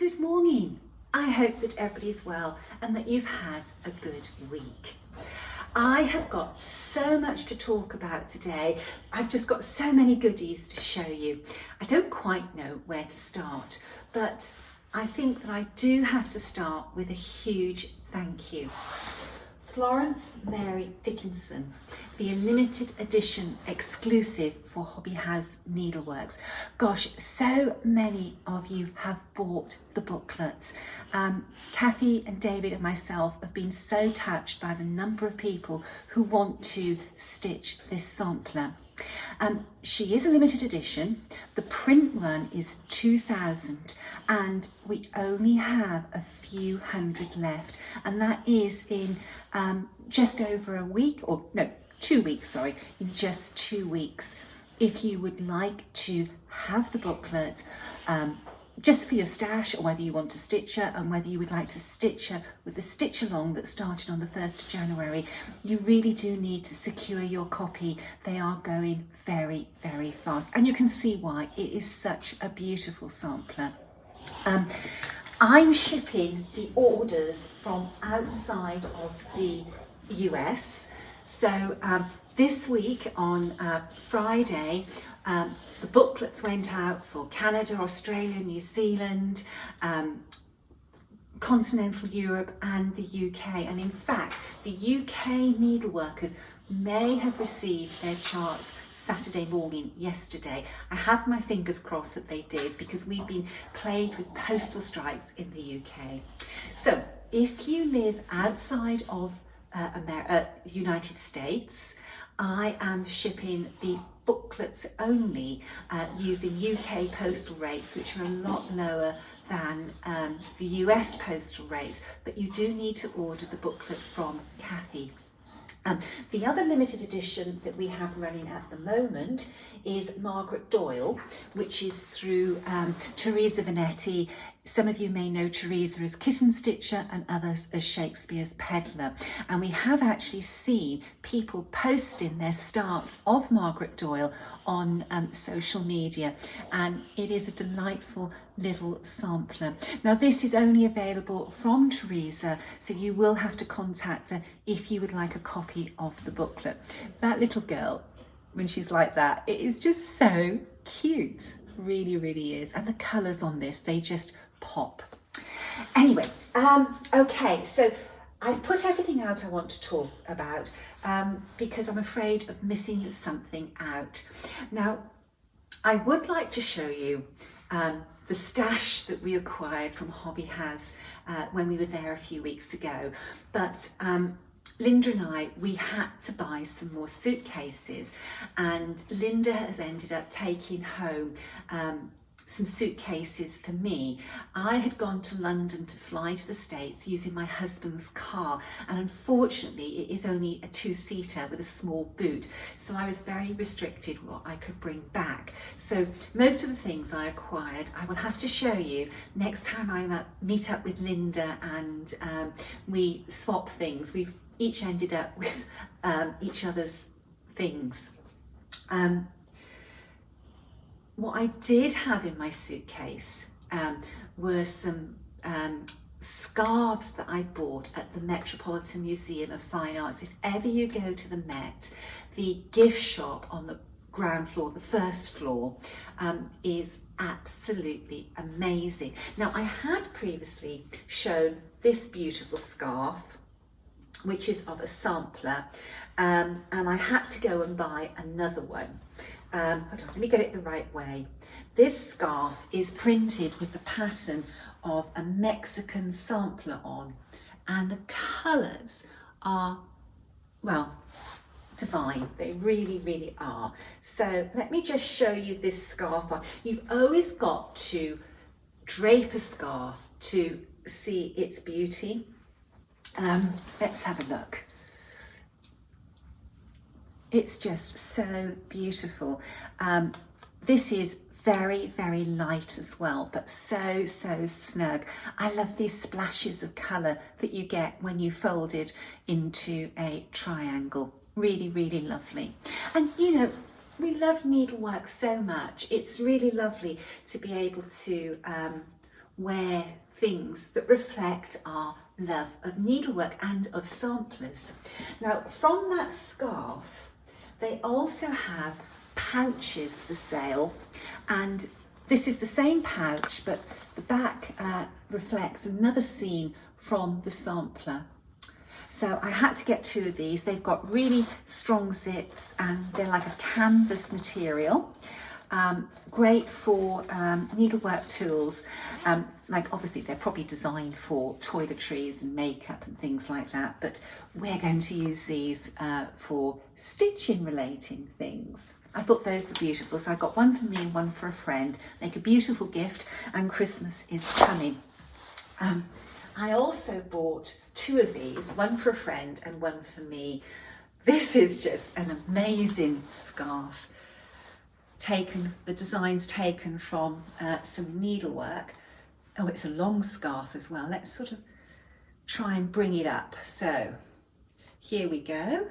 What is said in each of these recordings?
Good morning. I hope that everybody's well and that you've had a good week. I have got so much to talk about today. I've just got so many goodies to show you. I don't quite know where to start, but I think that I do have to start with a huge thank you. Florence Mary Dickinson, the limited edition exclusive for Hobby House Needleworks. Gosh, so many of you have bought the booklet. Kathy and David and myself have been so touched by the number of people who want to stitch this sampler. She is a limited edition. The print run is 2,000 and we only have a few hundred left, and that is in just over a week, or no, 2 weeks, sorry, in just 2 weeks. If you would like to have the booklet just for your stash, or whether you want to stitch her, and whether you would like to stitch her with the stitch along that started on the 1st of January, you really do need to secure your copy. They are going very, very fast, and you can see why. It is such a beautiful sampler. I'm shipping the orders from outside of the US. So this week on Friday, the booklets went out for Canada, Australia, New Zealand, continental Europe and the UK. And in fact, the UK needleworkers may have received their charts Saturday morning yesterday. I have my fingers crossed that they did, because we've been plagued with postal strikes in the UK. So if you live outside of the United States, I am shipping the booklets only using UK postal rates, which are a lot lower than the US postal rates, but you do need to order the booklet from Kathy. The other limited edition that we have running at the moment is Margaret Doyle, which is through Teresa Vanetti. Some of you may know Teresa as Kitten Stitcher and others as Shakespeare's Peddler. And we have actually seen people posting their starts of Margaret Doyle on social media, and it is a delightful little sampler. Now this is only available from Teresa, so you will have to contact her if you would like a copy of the booklet. That little girl, when she's like that, it is just so cute. Really, really is. And the colours on this, they just pop. Anyway, okay, so I've put everything out I want to talk about because I'm afraid of missing something out. Now, I would like to show you the stash that we acquired from Hobby House when we were there a few weeks ago, but Linda and I, we had to buy some more suitcases, and Linda has ended up taking home some suitcases for me. I had gone to London to fly to the States using my husband's car, and unfortunately it is only a 2-seater with a small boot, so I was very restricted what I could bring back. So most of the things I acquired I will have to show you next time I meet up with Linda and we swap things. We've each ended up with each other's things. What I did have in my suitcase were some scarves that I bought at the Metropolitan Museum of Fine Arts. If ever you go to the Met, the gift shop on the ground floor, the first floor, is absolutely amazing. Now, I had previously shown this beautiful scarf, which is of a sampler, and I had to go and buy another one. Hold on, let me get it the right way. This scarf is printed with the pattern of a Mexican sampler on, and the colours are, well, divine. They really, really are. So let me just show you this scarf on. You've always got to drape a scarf to see its beauty. Let's have a look. It's just so beautiful. This is very, very light as well, but so snug. I love these splashes of colour that you get when you fold it into a triangle. Really, really lovely. And you know, we love needlework so much. It's really lovely to be able to wear things that reflect our love of needlework and of samplers. Now, from that scarf, they also have pouches for sale, and this is the same pouch, but the back reflects another scene from the sampler. So I had to get 2 of these. They've got really strong zips and they're like a canvas material. Great for needlework tools. Like obviously they're probably designed for toiletries and makeup and things like that, but we're going to use these for stitching relating things. I thought those were beautiful, so I got one for me and one for a friend. Make a beautiful gift, and Christmas is coming. I also bought 2 of these, one for a friend and one for me. This is just an amazing scarf. The design's taken from some needlework. Oh, it's a long scarf as well. Let's sort of try and bring it up. So here we go.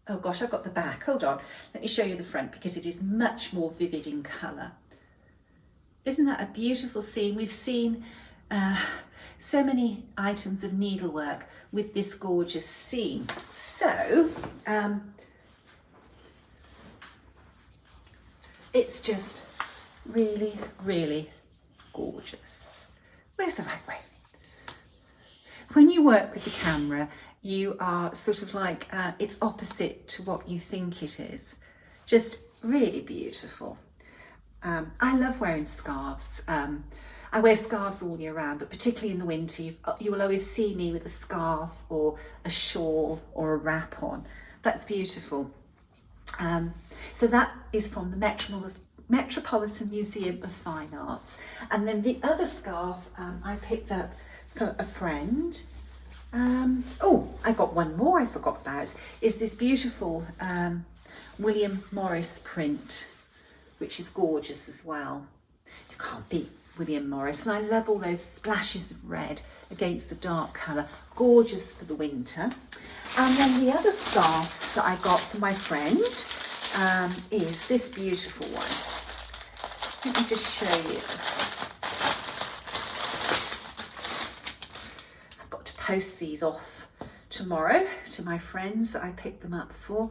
Oh gosh, I've got the back. Hold on. Let me show you the front because it is much more vivid in colour. Isn't that a beautiful scene? We've seen so many items of needlework with this gorgeous scene. So it's just really, really gorgeous. Where's the right way? When you work with the camera, you are sort of like, it's opposite to what you think it is. Just really beautiful. I love wearing scarves. I wear scarves all year round, but particularly in the winter, you will always see me with a scarf or a shawl or a wrap on. That's beautiful. So that is from the Metropolitan Museum of Fine Arts. And then the other scarf I picked up for a friend. Oh, I got one more I forgot about, is this beautiful William Morris print, which is gorgeous as well. You can't beat William Morris, and I love all those splashes of red against the dark colour. Gorgeous for the winter. And then the other scarf that I got for my friend is this beautiful one. Let me just show you. I've got to post these off tomorrow to my friends that I picked them up for.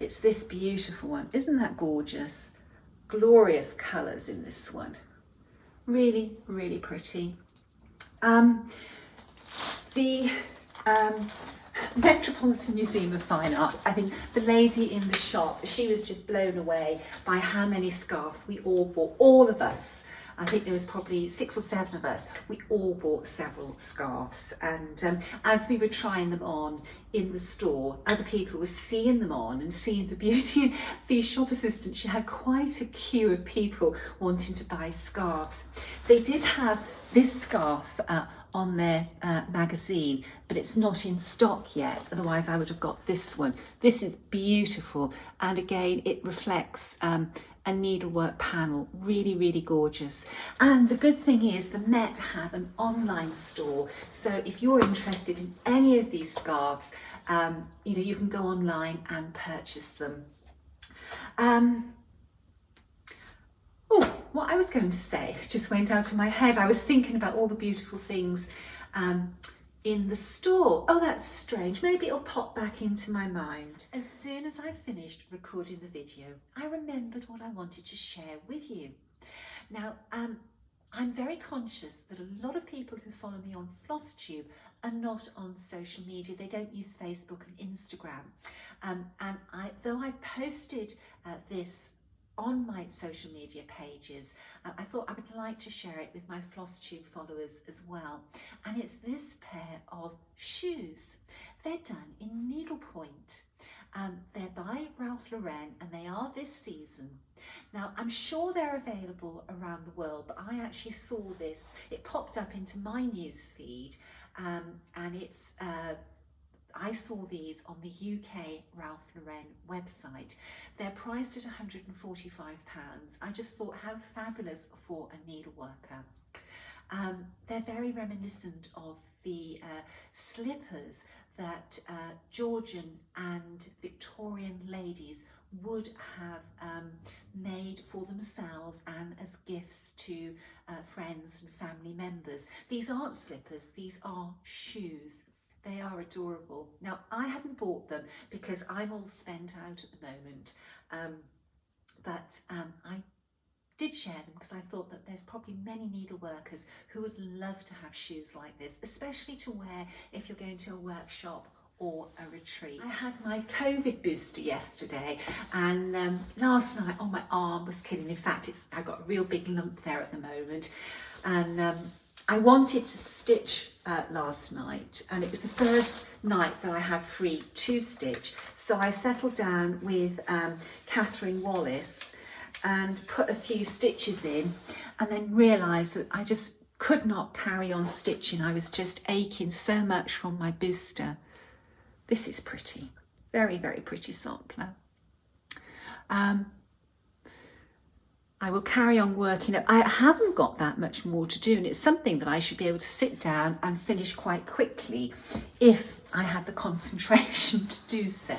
It's this beautiful one. Isn't that gorgeous? Glorious colours in this one. Really, really pretty. The Metropolitan Museum of Fine Arts, I think the lady in the shop, she was just blown away by how many scarves we all bought, all of us. I think there was probably 6 or 7 of us. We all bought several scarves, and as we were trying them on in the store, other people were seeing them on and seeing the beauty. The shop assistant, she had quite a queue of people wanting to buy scarves. They did have this scarf on their magazine, but it's not in stock yet, otherwise I would have got this one. This is beautiful, and again it reflects a needlework panel. Really, really gorgeous. And the good thing is the Met have an online store, so if you're interested in any of these scarves, you know, you can go online and purchase them. Oh, what I was going to say just went out of my head. I was thinking about all the beautiful things in the store. Oh, that's strange. Maybe it'll pop back into my mind. As soon as I finished recording the video, I remembered what I wanted to share with you. Now, I'm very conscious that a lot of people who follow me on Flosstube are not on social media. They don't use Facebook and Instagram. And though I posted this on my social media pages, I thought I would like to share it with my Flosstube followers as well. And it's this pair of shoes. They're done in needlepoint. They're by Ralph Lauren, and they are this season. Now, I'm sure they're available around the world, but I actually saw this. It popped up into my news feed, and it's I saw these on the UK Ralph Lauren website. They're priced at £145. I just thought how fabulous for a needleworker. They're very reminiscent of the slippers that Georgian and Victorian ladies would have made for themselves and as gifts to friends and family members. These aren't slippers, these are shoes. They are adorable. Now, I haven't bought them because I'm all spent out at the moment, but I did share them because I thought that there's probably many needleworkers who would love to have shoes like this, especially to wear if you're going to a workshop or a retreat. I had my COVID booster yesterday, and last night, oh, my arm was killing. In fact, I got a real big lump there at the moment, and I wanted to stitch last night, and it was the first night that I had free to stitch, so I settled down with Catherine Wallace and put a few stitches in, and then realised that I just could not carry on stitching. I was just aching so much from my booster. This is pretty, very, very pretty sampler. I will carry on working. I haven't got that much more to do, and it's something that I should be able to sit down and finish quite quickly if I had the concentration to do so.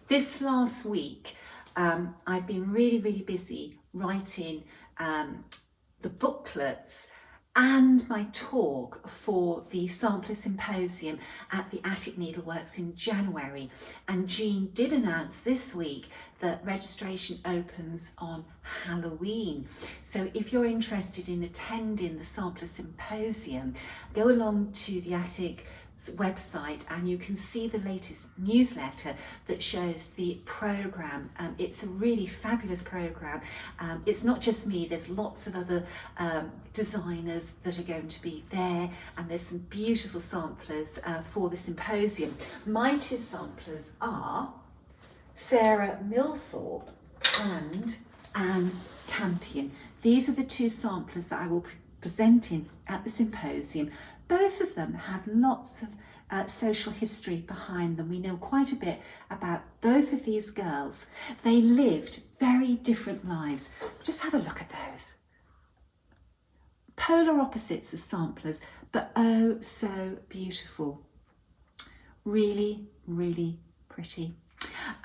This last week, I've been really, really busy writing the booklets and my talk for the Sampler Symposium at the Attic Needleworks in January. And Jean did announce this week that registration opens on Halloween. So if you're interested in attending the Sampler Symposium, go along to the Attic website and you can see the latest newsletter that shows the programme. It's a really fabulous programme. It's not just me, there's lots of other designers that are going to be there, and there's some beautiful samplers for the symposium. My two samplers are Sarah Milthorpe and Anne Campion. These are the two samplers that I will be presenting at the symposium. Both of them have lots of social history behind them. We know quite a bit about both of these girls. They lived very different lives. Just have a look at those. Polar opposites as samplers, but oh so beautiful. Really, really pretty.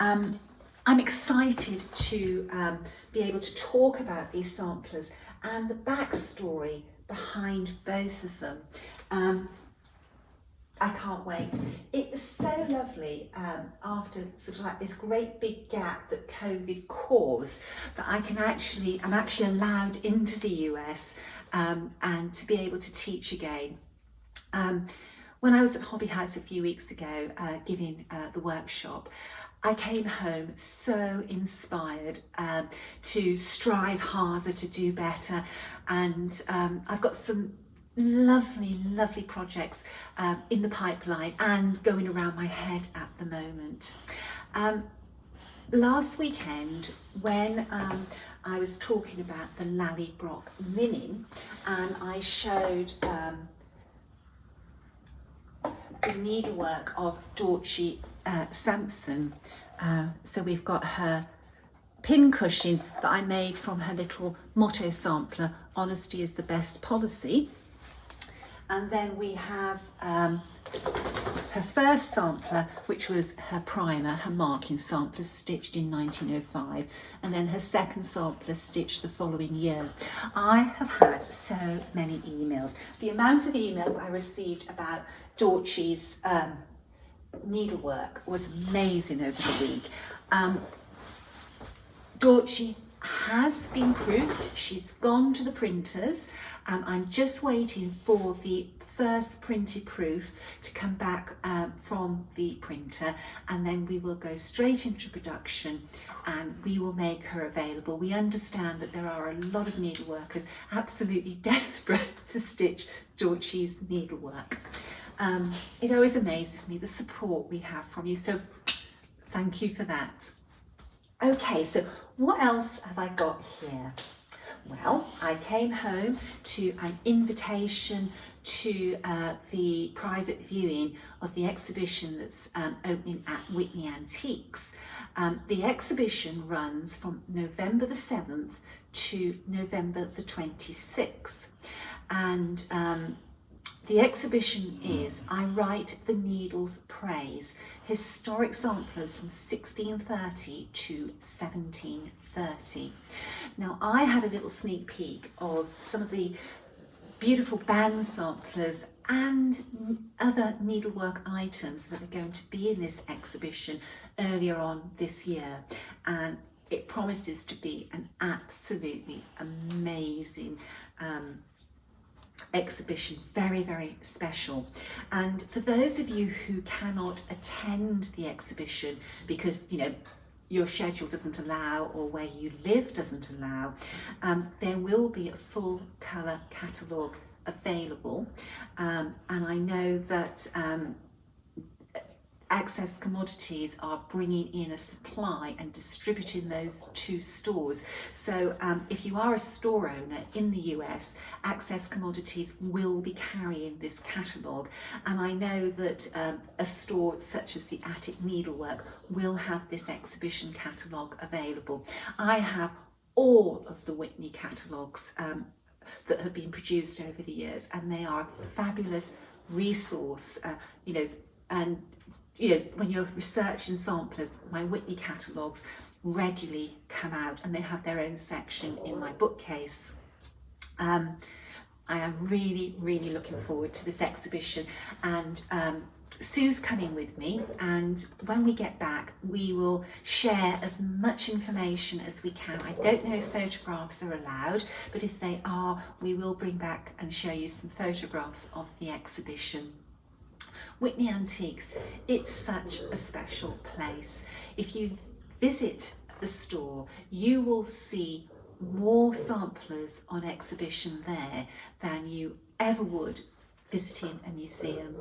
I'm excited to be able to talk about these samplers and the backstory behind both of them. I can't wait. It was so lovely after sort of like this great big gap that COVID caused that I'm actually allowed into the US and to be able to teach again. When I was at Hobby House a few weeks ago giving the workshop, I came home so inspired to strive harder, to do better, and I've got some lovely, lovely projects in the pipeline and going around my head at the moment. Last weekend, when I was talking about the Lallybrock linen, and I showed the needlework of Dorothy Sampson. So we've got her pin cushion that I made from her little motto sampler, "Honesty is the best policy." And then we have her first sampler, which was her primer, her marking sampler, stitched in 1905, and then her second sampler stitched the following year. I have had so many emails. The amount of emails I received about Dorothy's needlework was amazing over the week. Dorothy has been proofed. She's gone to the printers, and I'm just waiting for the first printed proof to come back from the printer, and then we will go straight into production and we will make her available. We understand that there are a lot of needleworkers absolutely desperate to stitch Dorothy's needlework. It always amazes me the support we have from you, so thank you for that. Okay, so what else have I got here? Well, I came home to an invitation to the private viewing of the exhibition that's opening at Whitney Antiques. The exhibition runs from November the 7th to November the 26th. And The exhibition is I Write the Needle's Praise, historic samplers from 1630 to 1730. Now, I had a little sneak peek of some of the beautiful band samplers and other needlework items that are going to be in this exhibition earlier on this year, and it promises to be an absolutely amazing exhibition, very, very special. And for those of you who cannot attend the exhibition because, you know, your schedule doesn't allow or where you live doesn't allow, there will be a full colour catalogue available, and I know that Access Commodities are bringing in a supply and distributing those to stores. So if you are a store owner in the US, Access Commodities will be carrying this catalogue, and I know that a store such as the Attic Needlework will have this exhibition catalogue available. I have all of the Whitney catalogues that have been produced over the years, and they are a fabulous resource, you know, and you know, when you're researching samplers, my Whitney catalogues regularly come out and they have their own section in my bookcase. I am really, really looking forward to this exhibition, and Sue's coming with me, and when we get back we will share as much information as we can. I don't know if photographs are allowed, but if they are, we will bring back and show you some photographs of the exhibition. Whitney Antiques, it's such a special place. If you visit the store, you will see more samplers on exhibition there than you ever would visiting a museum.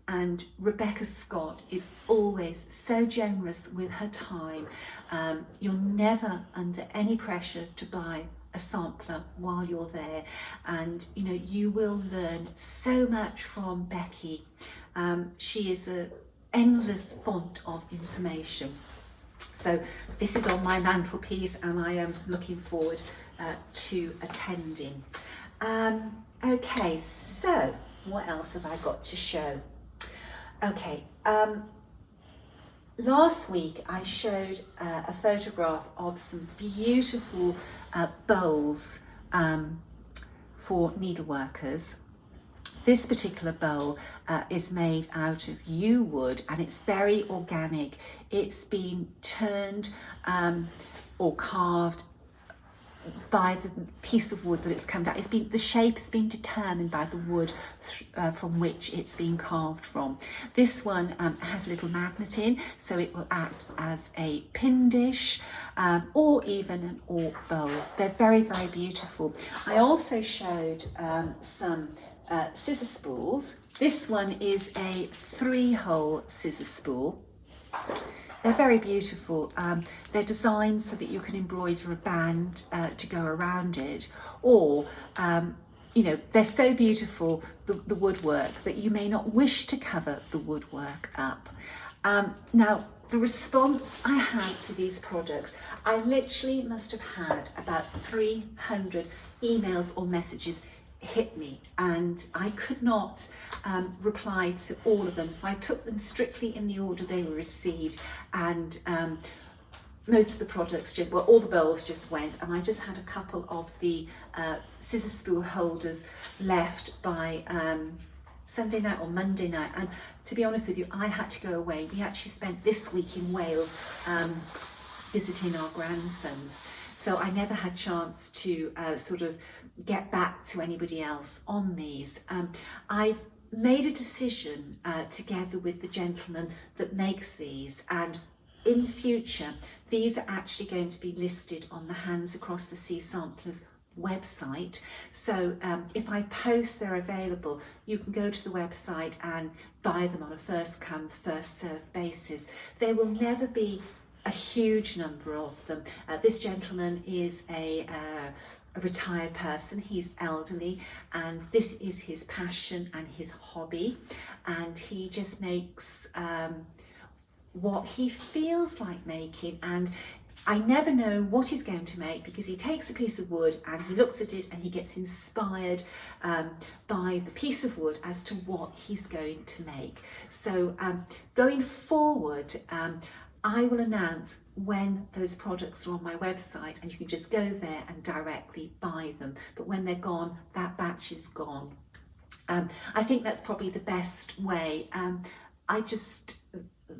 And Rebecca Scott is always so generous with her time. You're never under any pressure to buy a sampler while you're there, and you know, you will learn so much from Becky. She is an endless font of information. So this is on my mantelpiece and I am looking forward to attending. Okay, so what else have I got to show? Okay, last week I showed a photograph of some beautiful bowls for needleworkers. This particular bowl is made out of yew wood and it's very organic. It's been turned or carved by the piece of wood that it's come down. The shape has been determined by the wood from which it's been carved from. This one has a little magnet in, so it will act as a pin dish or even an orc bowl. They're very, very beautiful. I also showed some scissor spools. This one is a 3-hole scissor spool. They're very beautiful. They're designed so that you can embroider a band to go around it, or you know, they're so beautiful, the woodwork, that you may not wish to cover the woodwork up. Now, the response I had to these products, I literally must have had about 300 emails or messages hit me, and I could not reply to all of them, so I took them strictly in the order they were received, and most of the products just, well, all the bowls just went, and I just had a couple of the scissor spool holders left by Sunday night or Monday night. And to be honest with you, I had to go away. We actually spent this week in Wales visiting our grandsons, so I never had chance to sort of get back to anybody else on these. I've made a decision together with the gentleman that makes these, and in the future these are actually going to be listed on the Hands Across the Sea Samplers website. So if I post they're available, you can go to the website and buy them on a first come first served basis. There will never be a huge number of them. This gentleman is a retired person. He's elderly, and this is his passion and his hobby, and he just makes what he feels like making, and I never know what he's going to make, because he takes a piece of wood and he looks at it and he gets inspired by the piece of wood as to what he's going to make. So going forward, I will announce when those products are on my website, and you can just go there and directly buy them. But when they're gone, that batch is gone. I think that's probably the best way.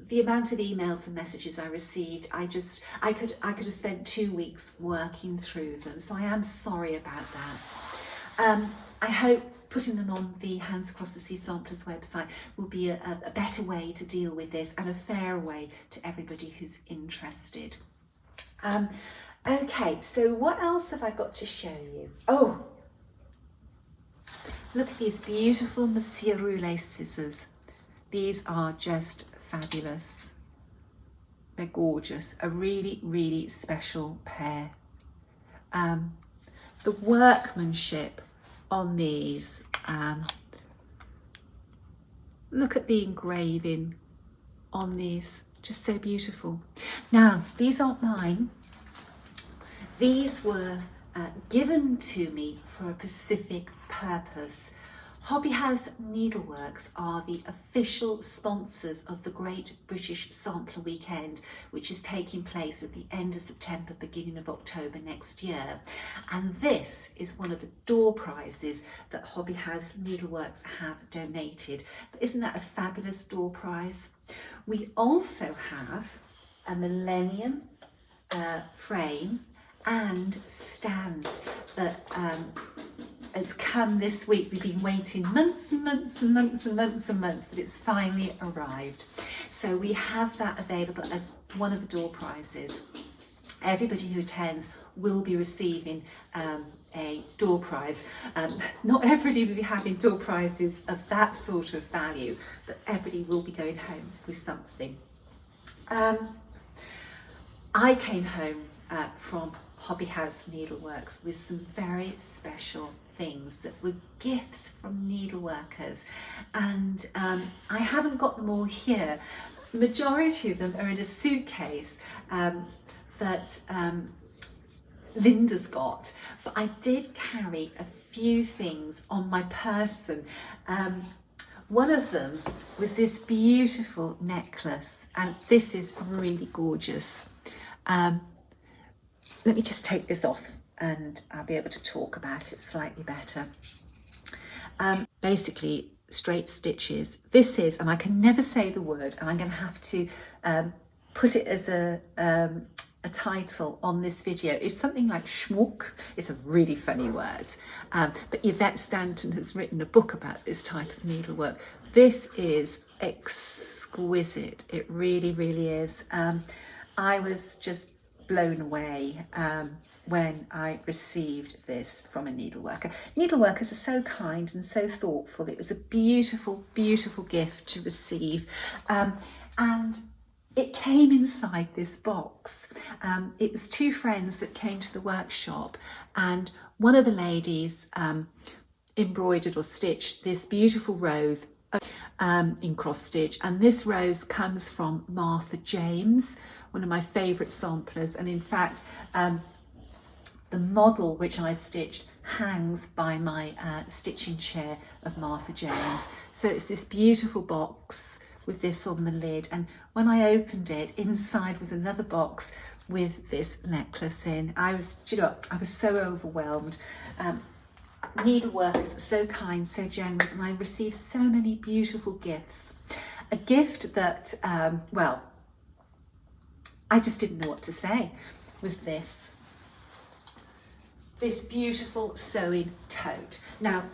The amount of emails and messages I received, I could have spent 2 weeks working through them. So I am sorry about that. I hope putting them on the Hands Across the Sea Samplers website will be a better way to deal with this, and a fair way to everybody who's interested. Okay, so what else have I got to show you? Oh, look at these beautiful Monsieur Roulet scissors. These are just fabulous. They're gorgeous. A really, really special pair. The workmanship on these, look at the engraving on these, just so beautiful. Now, these aren't mine. These were given to me for a specific purpose. Hobby House Needleworks are the official sponsors of the Great British Sampler Weekend, which is taking place at the end of September, beginning of October next year. And this is one of the door prizes that Hobby House Needleworks have donated. But isn't that a fabulous door prize? We also have a Millennium frame and stand that has come this week. We've been waiting months and months and months and months and months, but it's finally arrived. So we have that available as one of the door prizes. Everybody who attends will be receiving a door prize. Not everybody will be having door prizes of that sort of value, but everybody will be going home with something. I came home from Hobby House Needleworks with some very special things that were gifts from needleworkers, and I haven't got them all here. The majority of them are in a suitcase that Linda's got, but I did carry a few things on my person. One of them was this beautiful necklace, and this is really gorgeous. Let me just take this off and I'll be able to talk about it slightly better. Basically, straight stitches. This is, and I can never say the word, and I'm going to have to put it as a title on this video. It's something like schmuck. It's a really funny word. But Yvette Stanton has written a book about this type of needlework. This is exquisite. It really, really is. I was just blown away when I received this from a needleworker. Needleworkers are so kind and so thoughtful. It was a beautiful, beautiful gift to receive. And it came inside this box. It was two friends that came to the workshop, and one of the ladies embroidered or stitched this beautiful rose in cross stitch, and this rose comes from Martha James, one of my favourite samplers, and in fact the model which I stitched hangs by my stitching chair of Martha James. So it's this beautiful box with this on the lid, and when I opened it, inside was another box with this necklace in. I was, do you know what? I was so overwhelmed. Needleworkers are so kind, so generous, and I received so many beautiful gifts. A gift that, well, I just didn't know what to say, was this beautiful sewing tote. Now,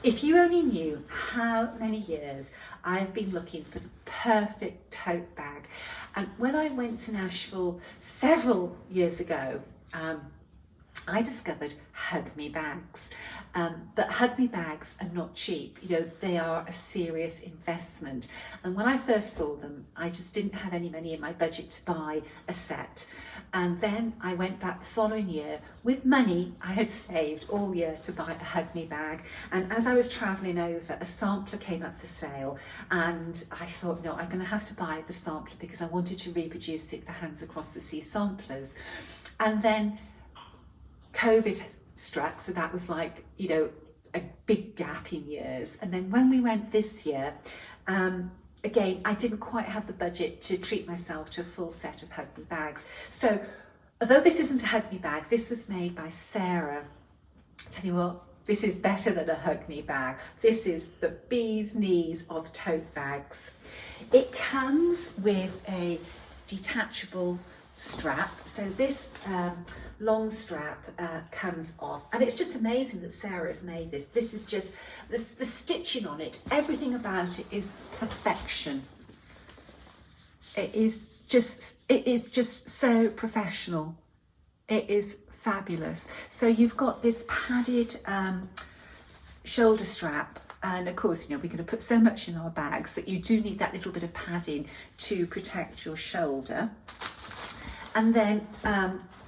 if you only knew how many years I've been looking for the perfect tote bag, and when I went to Nashville several years ago, I discovered Hug Me bags. But Hug Me bags are not cheap. You know, they are a serious investment. And when I first saw them, I just didn't have any money in my budget to buy a set. And then I went back the following year with money I had saved all year to buy a Hug Me bag. And as I was traveling over, a sampler came up for sale, and I thought, no, I'm going to have to buy the sampler because I wanted to reproduce it for Hands Across the Sea samplers. And then COVID struck, so that was like, you know, a big gap in years. And then when we went this year, again, I didn't quite have the budget to treat myself to a full set of Hug Me bags. So although this isn't a Hug Me bag, this was made by Sarah. I tell you what, this is better than a Hug Me bag. This is the bee's knees of tote bags. It comes with a detachable strap. So this long strap comes off, and it's just amazing that Sarah has made this. This is just the stitching on it, everything about it is perfection. It is just so professional. It is fabulous. So you've got this padded shoulder strap, and of course, you know, we're going to put so much in our bags that you do need that little bit of padding to protect your shoulder. And then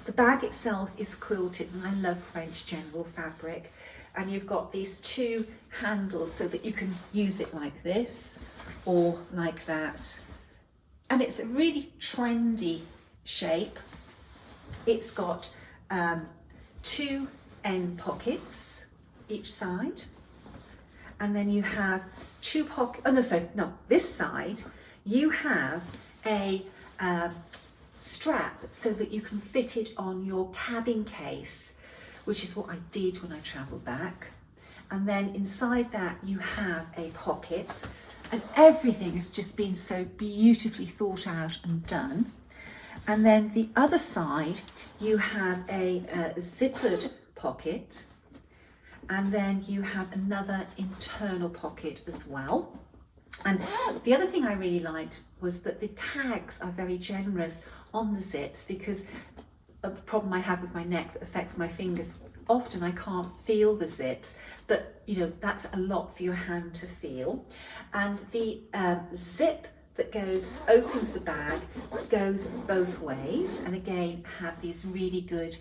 the bag itself is quilted, and I love French general fabric. And you've got these two handles so that you can use it like this or like that. And it's a really trendy shape. It's got two end pockets each side. And then you have two pockets, this side, you have a strap so that you can fit it on your cabin case, which is what I did when I travelled back. And then inside that you have a pocket, and everything has just been so beautifully thought out and done. And then the other side you have a zippered pocket, and then you have another internal pocket as well. And the other thing I really liked was that the tags are very generous on the zips, because a problem I have with my neck that affects my fingers, often I can't feel the zips, but you know, that's a lot for your hand to feel. And the zip that opens the bag goes both ways, and again have these really good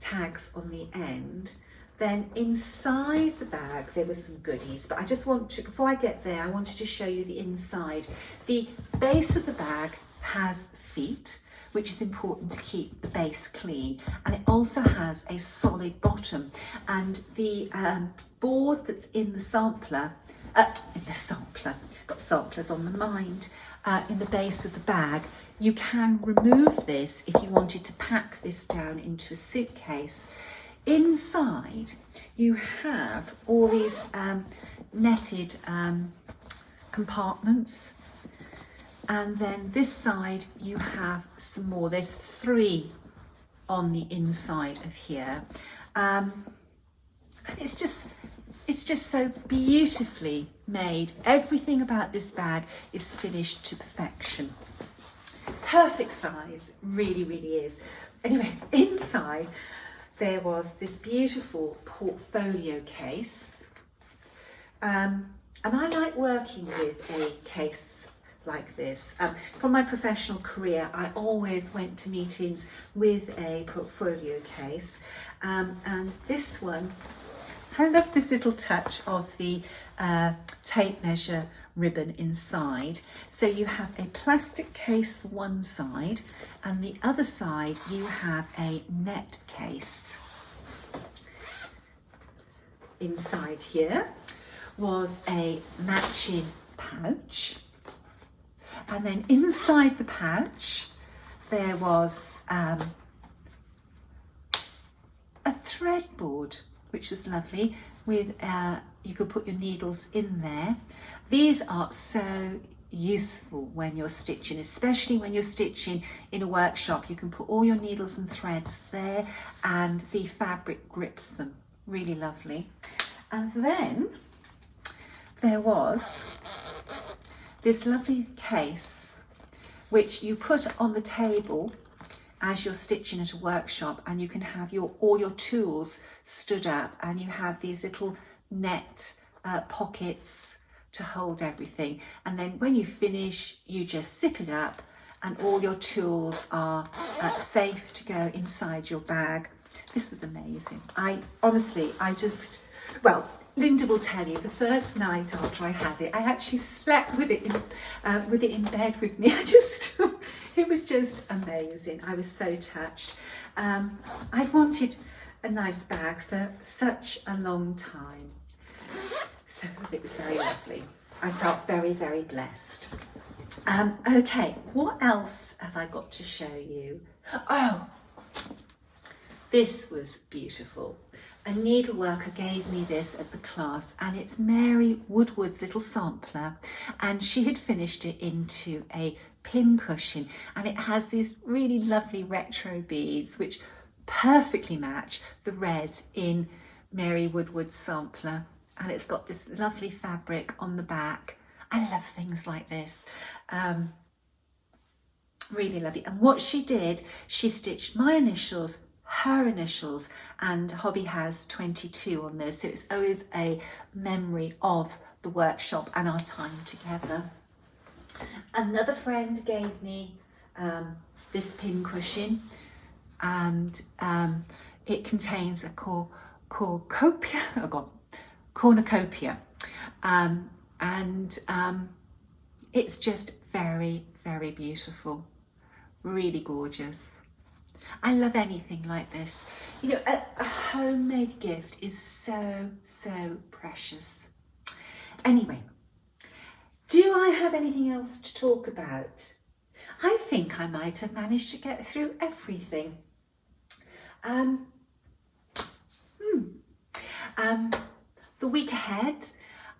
tags on the end. Then inside the bag there were some goodies, but I just want to, before I get there, I wanted to show you the inside. The base of the bag has feet, which is important to keep the base clean, and it also has a solid bottom. And the board that's in the sampler, got samplers on the mind, in the base of the bag, you can remove this if you wanted to pack this down into a suitcase. Inside you have all these netted compartments, and then this side you have some more. There's 3 on the inside of here, and it's just so beautifully made. Everything about this bag is finished to perfection. Perfect size, really, really is. Anyway, inside there was this beautiful portfolio case, and I like working with a case like this. From my professional career, I always went to meetings with a portfolio case, and this one, I love this little touch of the tape measure ribbon inside. So you have a plastic case one side, and the other side you have a net case. Inside here was a matching pouch, and then inside the pouch there was a thread board, which was lovely, with you could put your needles in there. These are so useful when you're stitching, especially when you're stitching in a workshop. You can put all your needles and threads there, and the fabric grips them. Really lovely. And then there was this lovely case which you put on the table, as you're stitching at a workshop, and you can have all your tools stood up, and you have these little net pockets to hold everything, and then when you finish you just zip it up and all your tools are safe to go inside your bag. This was amazing. Well, Linda will tell you, the first night after I had it, I actually slept with it in bed with me. It was just amazing. I was so touched. I wanted a nice bag for such a long time. So it was very lovely. I felt very, very blessed. Okay, what else have I got to show you? Oh, this was beautiful. A needleworker gave me this at the class, and it's Mary Woodward's little sampler, and she had finished it into a pin cushion, and it has these really lovely retro beads which perfectly match the red in Mary Woodward's sampler, and it's got this lovely fabric on the back. I love things like this. Really lovely. And what she did, she stitched my initials, her initials, and Hobby has 22 on this, so it's always a memory of the workshop and our time together. Another friend gave me this pin cushion, and it contains a cornucopia, and it's just very, very beautiful, really gorgeous. I love anything like this. You know, a homemade gift is so, so precious. Anyway, do I have anything else to talk about? I think I might have managed to get through everything. The week ahead,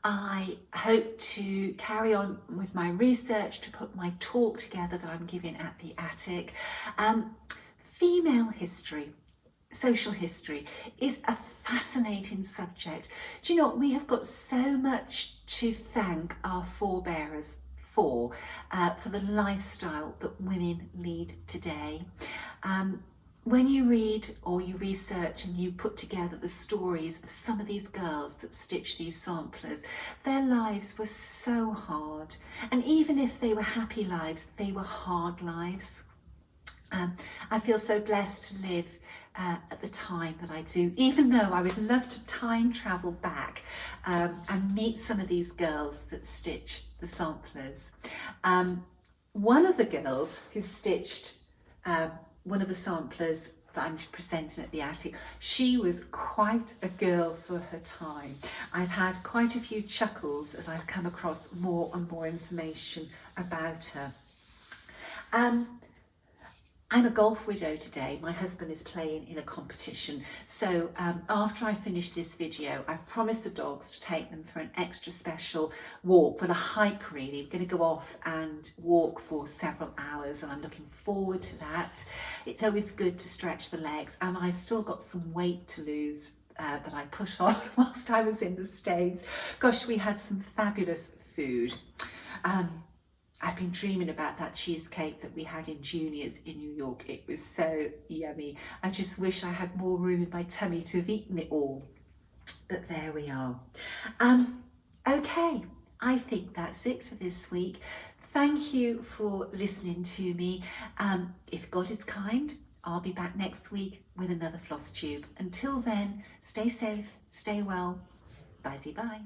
I hope to carry on with my research to put my talk together that I'm giving at the attic. Female history, social history, is a fascinating subject. Do you know, we have got so much to thank our forebearers for the lifestyle that women lead today. When you read or you research and you put together the stories of some of these girls that stitched these samplers, their lives were so hard. And even if they were happy lives, they were hard lives. I feel so blessed to live at the time that I do, even though I would love to time travel back and meet some of these girls that stitch the samplers. One of the girls who stitched one of the samplers that I'm presenting at the attic, she was quite a girl for her time. I've had quite a few chuckles as I've come across more and more information about her. I'm a golf widow today. My husband is playing in a competition. So after I finish this video, I've promised the dogs to take them for an extra special walk, well, a hike really. We're going to go off and walk for several hours, and I'm looking forward to that. It's always good to stretch the legs, and I've still got some weight to lose that I put on whilst I was in the States. Gosh, we had some fabulous food. I've been dreaming about that cheesecake that we had in Junior's in New York. It was so yummy. I just wish I had more room in my tummy to have eaten it all. But there we are. Okay, I think that's it for this week. Thank you for listening to me. If God is kind, I'll be back next week with another Flosstube. Until then, stay safe, stay well. Bye-bye.